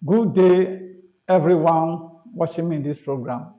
Good day, everyone watching me in this program.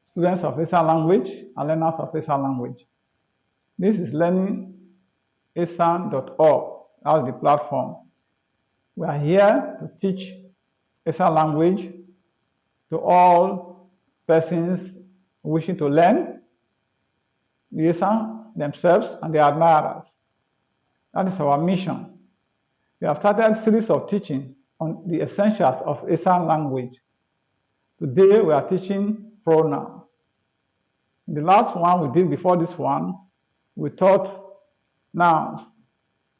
Students of Esan language and learners of Esan language. This is learningesan.org. That's the platform. We are here to teach Esan language to all persons wishing to learn the Esan themselves and their admirers. That is our mission. We have started a series of teachings on the essentials of Esan language. Today we are teaching pronouns. In the last one we did before this one, we taught nouns.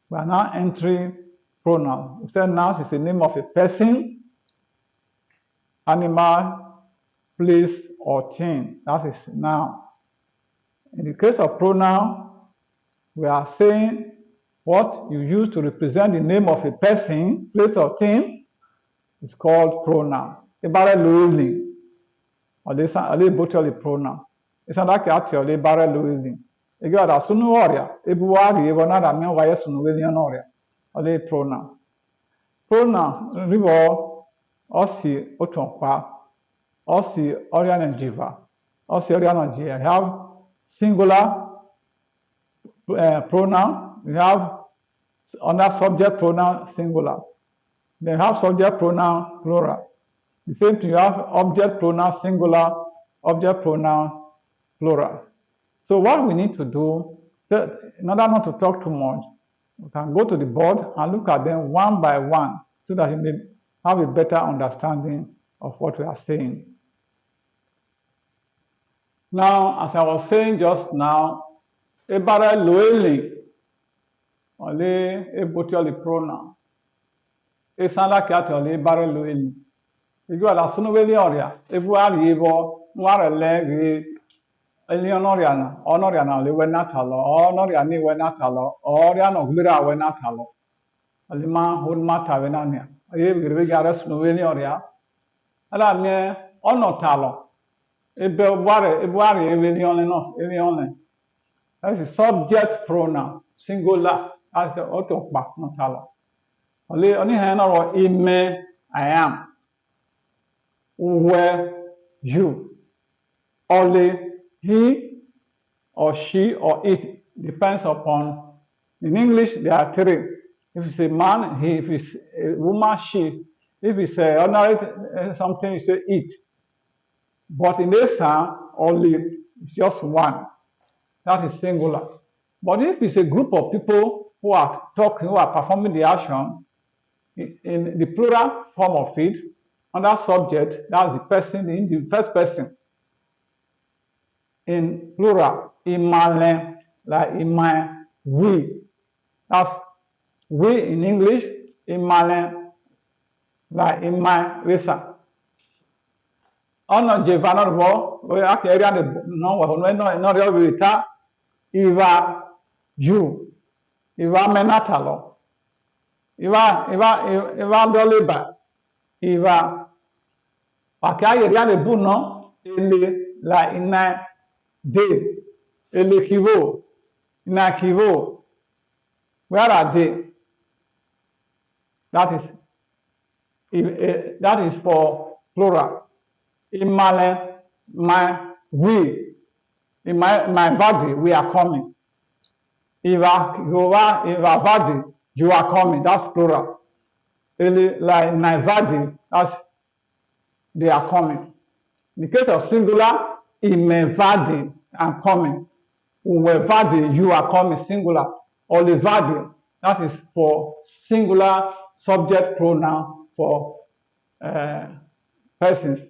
We are now entering pronouns. We said nouns is the name of a person, animal, place, or thing. That is noun. In the case of pronoun, we are saying what you use to represent the name of a person, place, or thing is called pronoun. Ibare loili, or they say bottle pronoun. It's not like actually ibare loili. You got a sunu oria, ebuari, ebonada men why sunu willian oria, or they pronoun. Pronouns, rivo, osi otonkwa, osi orian and jiva, osi orian and jiva. Have singular pronoun. We have under subject pronoun singular. Then have subject pronoun plural. The same thing, you have object pronoun singular, object pronoun plural. So what we need to do, in order not to talk too much, we can go to the board and look at them one by one so that you may have a better understanding of what we are saying. Now, as I was saying just now, ebare loeli, ole ebotioli pronoun. Esala kiate ole ebare loeli. Igu ala sunweli oria, ebu ari ebo, nware le Elianoriana, Honoriana, Lewenatalo, Honoriani Wenatalo, Oriano Glira Wenatalo, Alima Hudmata Venania, I gave Grigaras Novelioria, Alame Onotalo, Ebuari, Elione. That is a subject pronoun, singular, as the autobak notalo. Only hand or ime, I am, where you, only. He or she or it depends upon. In English, there are three. If it's a man, he. If it's a woman, she. If it's a ordinary something, you say it. But in this time, only it's just one. That is singular. But if it's a group of people who are talking, who are performing the action, in the plural form of it, under subject, that's the person, the first person. In plural, imale, like imai, we. That's we in English, imale, like imai, resa. Ono jevanorbo, we are area the no real iva, you, iva menatalo, iva doliba, iva, okay, area the buno, like inai. They, elekivo, inakivo. Where are they? That is for plural. Imale, we, in my body, we are coming. Iva body, you are coming. That's plural. Like my body, that's they are coming. In the case of singular, imevadi, I'm coming. Uwevadi, you are coming, singular. Olivadi, that is for singular subject pronoun for persons.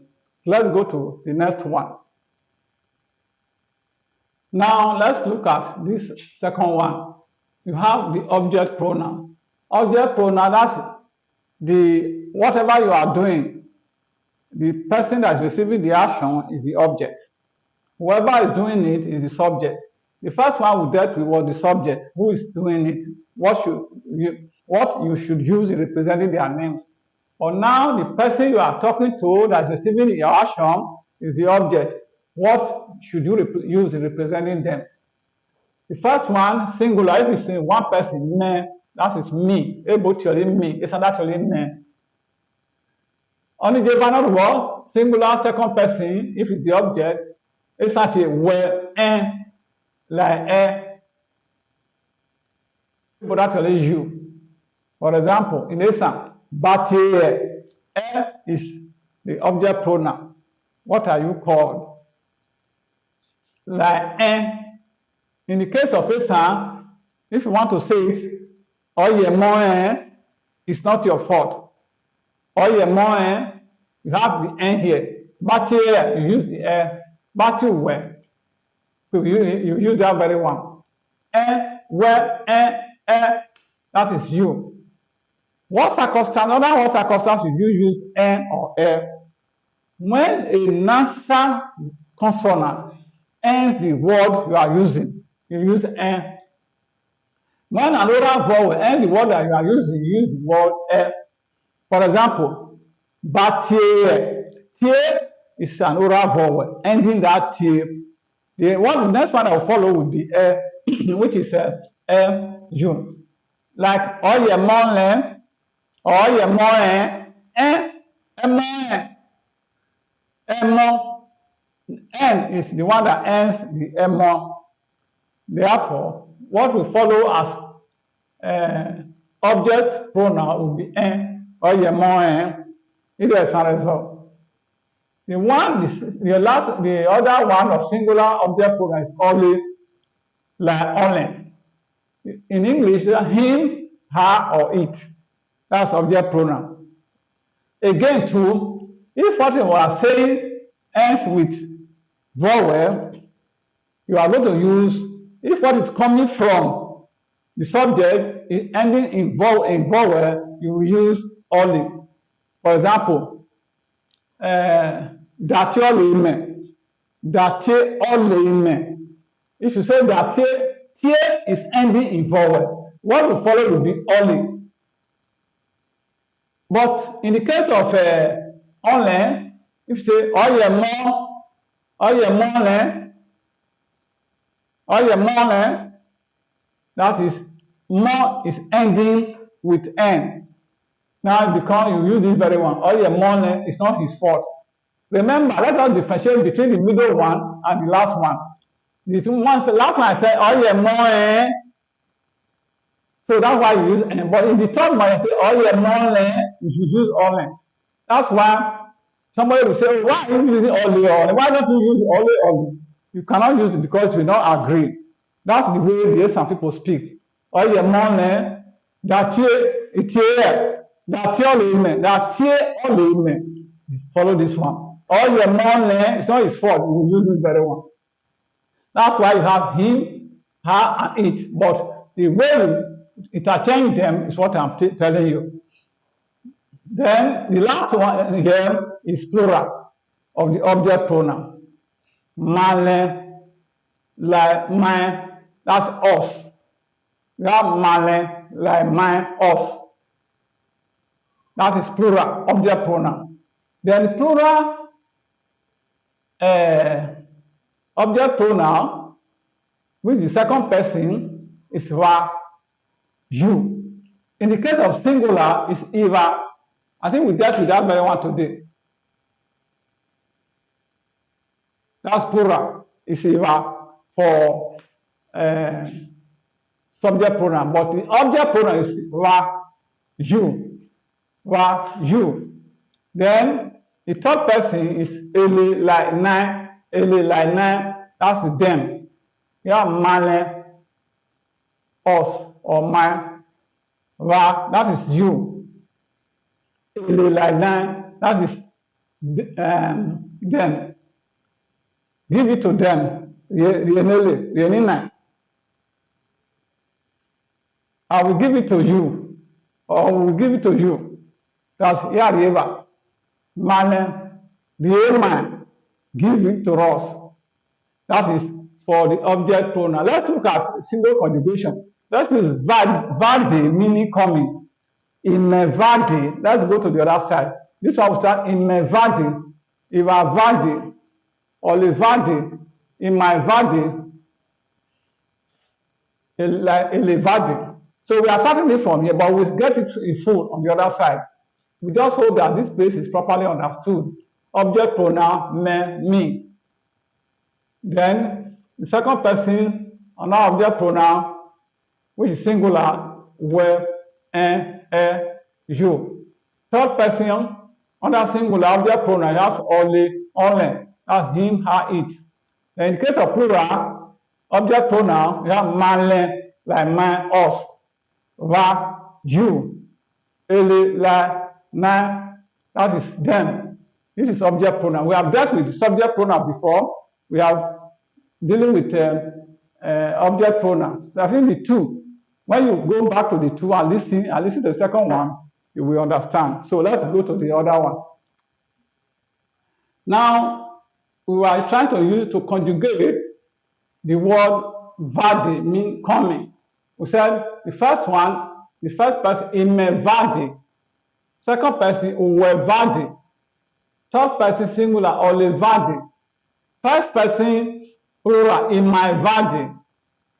Let's go to the next one. Now let's look at this second one. You have the object pronoun. Object pronoun, that's the whatever you are doing. The person that is receiving the action is the object. Whoever is doing it is the subject. The first one we dealt with was the subject. Who is doing it? What you should use in representing their names. But now the person you are talking to that is receiving your action is the object. What should you use in representing them? The first one, singular, if it's one person, me, that is me. Able to me. It's not actually me. Only the final word, singular second person, if it's the object, it's at a well, like but actually you. For example, in Esan, Batie, is the object pronoun. What are you called? Like in the case of Esan, if you want to say it, Oye it's not your fault. Oye you have the n here. Batie, you use the Batie, you use that very one. That is you. What circumstance, other what circumstance you use n or when a nasal consonant ends the word you are using, you use n. When an oral vowel ends the word that you are using, you use the word For example, batie. Tie is an oral vowel ending that tie. The next one that will follow will be which is you. Like oyemole, emo. N is the one that ends the emo. Therefore, what will follow as object pronoun will be oyemo. It is a result. The other one of singular object pronoun is only, like only. In English, him, her, or it. That's object pronoun. Again, too, if what you are saying ends with vowel, you are going to use, if what is coming from the subject is ending in vowel, you will use only. For example, datie oleime. If you say datie, tie is ending in vowel. What will follow will be only. But in the case of only, if you say oyemole, that is more is ending with n. Now because you use this very one, oyemole is not his fault. Remember, let us differentiate between the middle one and the last one. The last one I said oyemole, so that's why you use n. But in the third one, you say oyemole, you should use only. That's why somebody will say, why are you using only? Why don't you use only? You cannot use it because we don't agree. That's the way the Esan people speak. Oyemole, datie oleime. Follow this one. Oyemole, it's not his fault. We will use this very one. That's why you have him, her, and it. But the way you interchange them is what I'm telling you. Then the last one here is plural of the object pronoun. Male, like mine, that's us. You have male, like mine, us. That is plural object pronoun. Then plural object pronoun, which is the second person, is you. In the case of singular, is Eva. I think we dealt with that very one today. That's plural. Is Eva for subject pronoun. But the object pronoun is you. You. Then the third person is Eli like nine. That's them. You have male, us, or mine. That is you. Eli like nine. That is them. Give it to them. I will give it to you. Or I will give it to you. That's Yarieva. Male, the man, give it to us. That is for the object pronoun. Let's look at single conjugation. Let's use vadi, meaning coming. In vadi, let's go to the other side. This one will start in vadi, iva vadi, or levadi, in my vadi, elevadi. So we are starting it from here, but we'll get it in full on the other side. We just hope that this place is properly understood. Object pronoun me, me. Then the second person, another object pronoun, which is singular, we, you. Third person, under singular object pronoun, you have only. That's him, her, it. Then in the case of plural, object pronoun, you have mine, like mine, us, va, you, ele, like, na, that is them. This is object pronoun. We have dealt with the subject pronoun before. We have dealing with object pronouns. So I think the two. When you go back to the two and listen to the second one, you will understand. So let's go to the other one. Now, we are trying to use to conjugate the word vade, mean coming. We said the first one, the first person, ime vade. Second person, uwe vade. Third person, singular, ole vade. First person, plural, imai vade.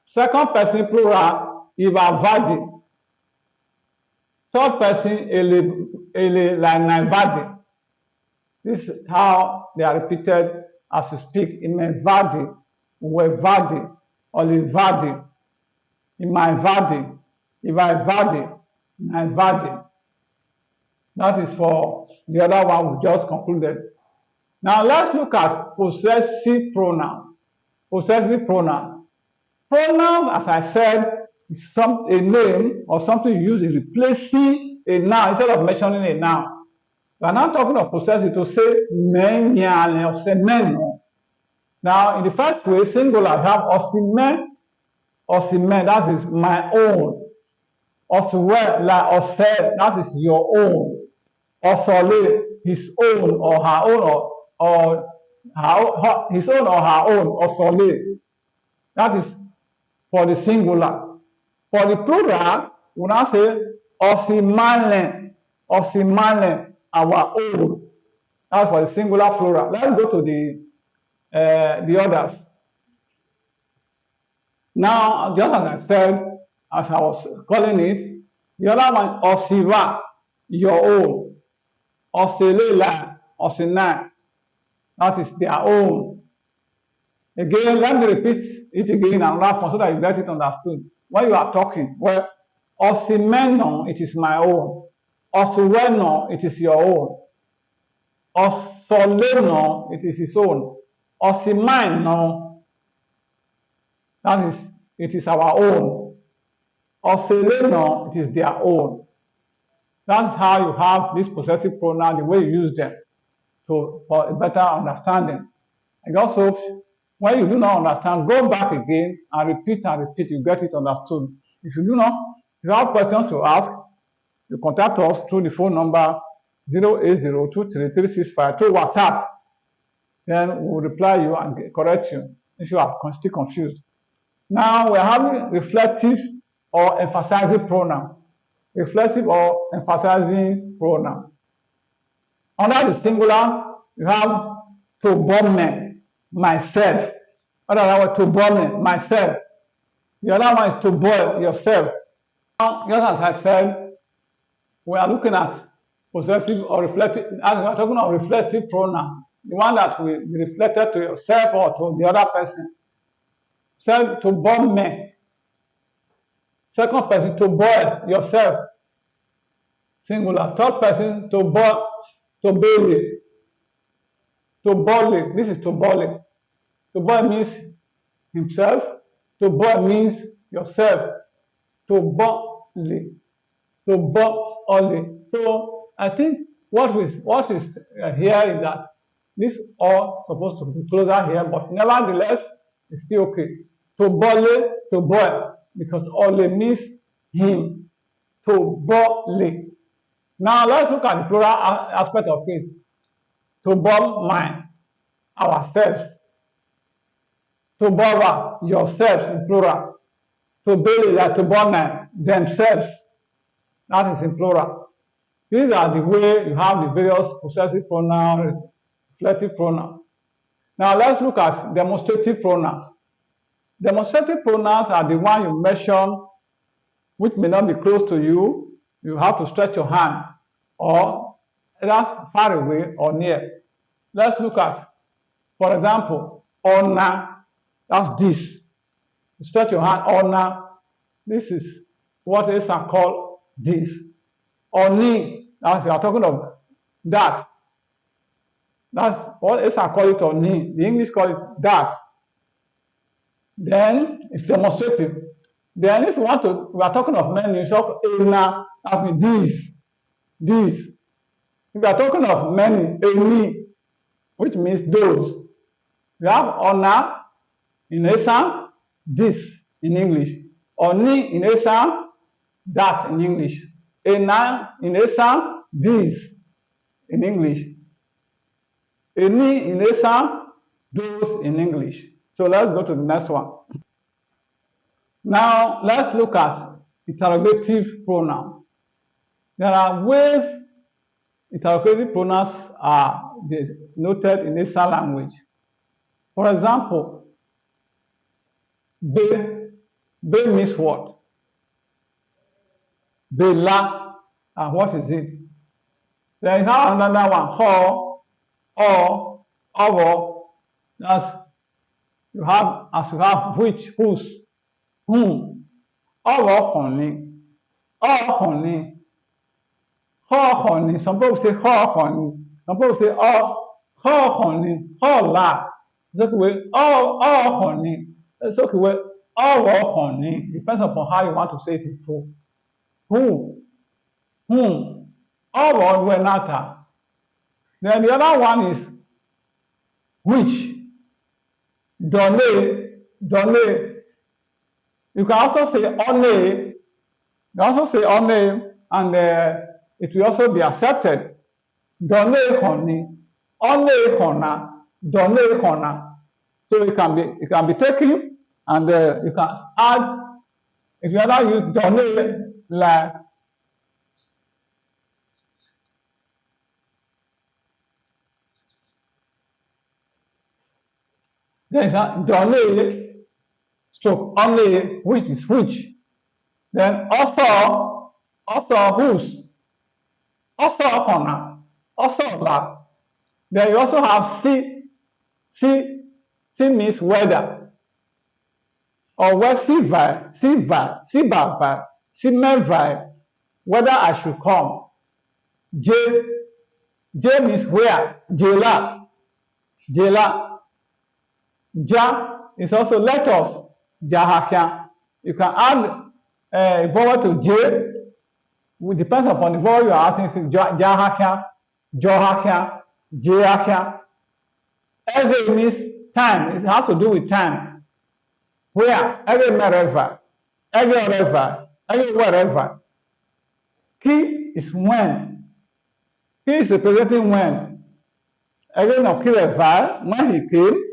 Second person, plural, iva vade. Third person, ele lanai vade. This is how they are repeated as you speak. Ime vade, uwe vade, ole vade, imai vade, iva vade, nai vade. That is for the other one we just concluded. Now let's look at possessive pronouns. Possessive pronouns. Pronouns, as I said, is a name or something you use in replacing a noun instead of mentioning a noun. We are now talking of possessive to say men, nyale, or say meno. Now, in the first way, singular, you have osime, osime, that is my own. Osuwe, like ose, that is your own. Osole, his own or her own, or his own or her own, osole. That is for the singular. For the plural, we now say osimane, osimane, our own. That's for the singular plural. Let's go to the others. Now, just as I said, as I was calling it, the other one, osiva, your own. Oselela, osina, that is their own. Again, let me repeat it again and laugh so that you get it understood. When you are talking, well, osimeno, it is my own. Osuweno, it is your own. Osoleno, it is his own. Osimino, that is, it is our own. Oseleno, it is their own. That's how you have this possessive pronoun, the way you use them for a better understanding. I just hope when you do not understand, go back again and repeat, you get it understood. If you do not, if you have questions to ask, you contact us through the phone number 080233652 WhatsApp. Then we will reply you and correct you if you are still confused. Now we are having reflective or emphasizing pronoun. Reflexive or emphasizing pronoun. Under the singular, you have to bome, myself. Other one, to bome, myself. The other one is to boil, yourself. Now, just as I said, we are looking at possessive or reflective, as we are talking about reflective pronoun, the one that will be reflected to yourself or to the other person. Said to bome. Second person, to boil, yourself. Singular. Third person, to boil, to boil. To boil. This is to boil. To boil means himself. To boil means yourself. To boil. To boil. So I think what is here is that this all supposed to be closer here, but nevertheless, it's still okay. To boil, because ole means him. To boil. Now let's look at the plural aspect of it. To boil mine, ourselves. To boil yourselves in plural. To boil like to boil themselves. That is in plural. These are the way you have the various possessive pronouns, reflective pronouns. Now let's look at demonstrative pronouns. Demonstrative pronouns are the one you mention, which may not be close to you. You have to stretch your hand, or either far away or near. Let's look at, for example, honor. That's this. You stretch your hand, honor. This is what Esan called this. Oni, as we are talking of that. That's what Esan call it oni. The English call it that. Then it's demonstrative. Then if you want to, we are talking of many, so ena, that means this. If we are talking of many, eni, which means those. We have honor in Esan, this in English. Oni in Esan, that in English. Ena in Esan, this in English. Eni in Esan, those in English. So let's go to the next one. Now let's look at interrogative pronoun. There are ways interrogative pronouns are noted in Esan language. For example, be means what? Bela, and what is it? There is now another one, ho, or, over. That's you have, as you have which, whose, whom, over, honey, or honey, ho, honey. Some people say ho, honey. Some people say oh, ho, honey, ho, la. It's okay with oh, honey. It's okay with oh, honey. Depends upon how you want to say it in full. Who, whom, oh, wenata. Then the other one is which. Dole. You can also say one. You can also say one, and it will also be accepted. Dole honey, one hona, dole hona. So it can be taken, and you can add. If you ever use dole like then dole stroke only, which is which. Then also whose, also hona, also la. Then you also have see means whether, or where see whether I should come. J means where, jela. Ja is also letters, jahakya. You can add a vowel to J. It depends upon the vowel you are asking. Jahakya, johakya, jehakya. Every means time. It has to do with time. Where, every wherever, every wherever. Ki is when. Ki is representing when. Every no kirevar, when he came.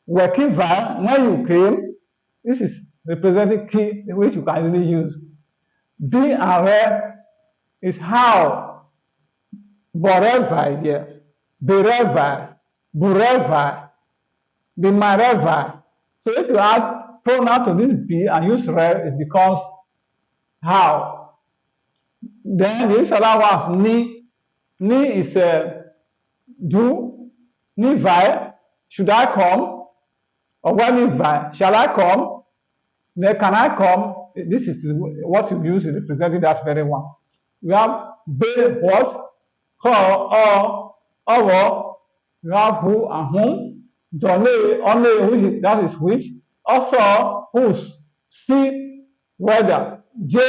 Wekiva, when you came, this is representing key, which you can easily use. Be and where is how. Boreva, yeah. Bereva, bureva, bimareva. So if you add pronoun to this be and use re, it becomes how. Then this other one is ni. Ni is do, ni vai, should I come? Or when shall I come? Then can I come? This is what you use in representing that very one. We have be what, ho, or, you have who and whom, dole, only, which is, that is which, also whose, see, whether, j,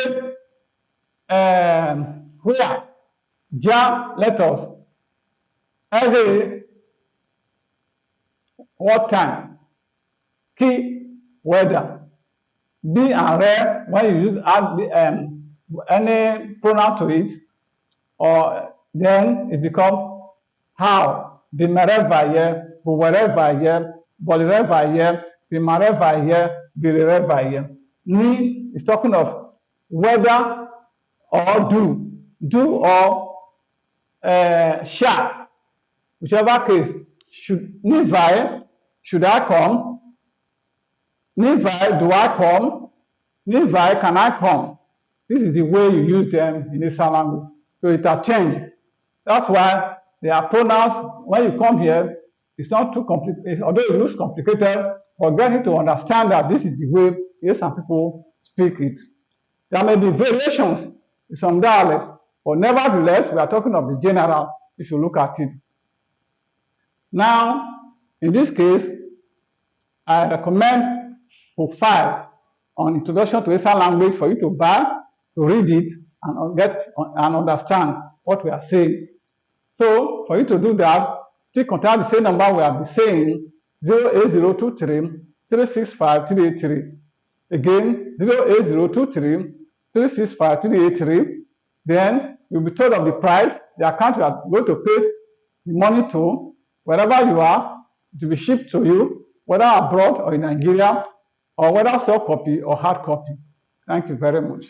where, ja, letters, every, what time. Key, whether. Be and re, when you use add any pronoun to it, or then it becomes how. Be mereva ye, bu wherever ye, bolireva ye, be mareva ye, be reva ye. Ni is talking of whether or do or shall. Whichever case, should I come? Nivai, do I come? Nivai, can I come? This is the way you use them in Esan language. So it has changed. That's why there are pronouns. When you come here, it's not too complicated, although it looks complicated, but get you to understand that this is the way some people speak it. There may be variations in some dialects, but nevertheless, we are talking of the general if you look at it. Now, in this case, I recommend book 5 on Introduction to Esan Language for you to buy, to read it, and get and understand what we are saying. So, for you to do that, still contact the same number we have been saying, 08023 365 383. Again, 08023 365 383. Then you'll be told of the price, the account you are going to pay the money to, wherever you are, it will be shipped to you, whether abroad or in Nigeria, or whether soft copy or hard copy. Thank you very much.